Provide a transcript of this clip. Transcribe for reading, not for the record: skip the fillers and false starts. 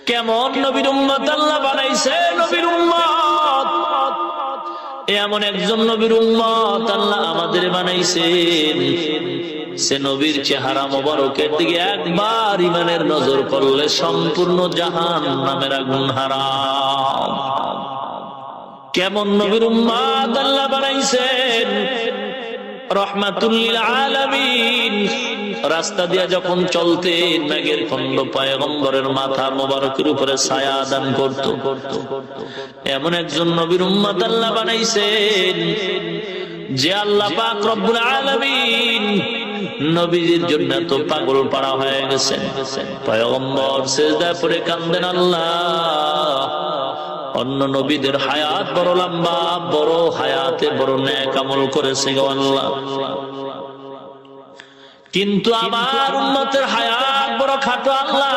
কেমন নবীর উম্মত আল্লাহ বানাইছে। নবীর উম্মত এমন একজন নবীর উম্মত আল্লাহ আমাদের বানাইছেন, সে নবীর চেহারা মোবারকের দিকে একবার ইমানের নজর করলে সম্পূর্ণ জাহান্নামের আগুন হারাম। কেমন নবীর উম্মত আল্লাহ বানাইছেন, রাহমাতুল লিল আলামিন। রাস্তা দিয়া যখন চলতেন মেঘের খন্ড পয়গম্বরের মাথা মোবারকের উপরে ছায়া দান করত। এমন একজন নবীর উম্মত আল্লাহ বানাইছেন যে আল্লাহ পাক রব্বুল আলামিন নবীর জন্য তো পাগল পাড়া হয়ে গেছেন। পয়গম্বর সিজদায় পড়ে কান্দেন, আল্লাহ অন্য নবীদের হায়াত বড় লম্বা, বড় হায়াতে বড় নেক আমল করেছে গো আল্লাহ, কিন্তু আমার উম্মতের হায়াত বড় খাটো আল্লাহ।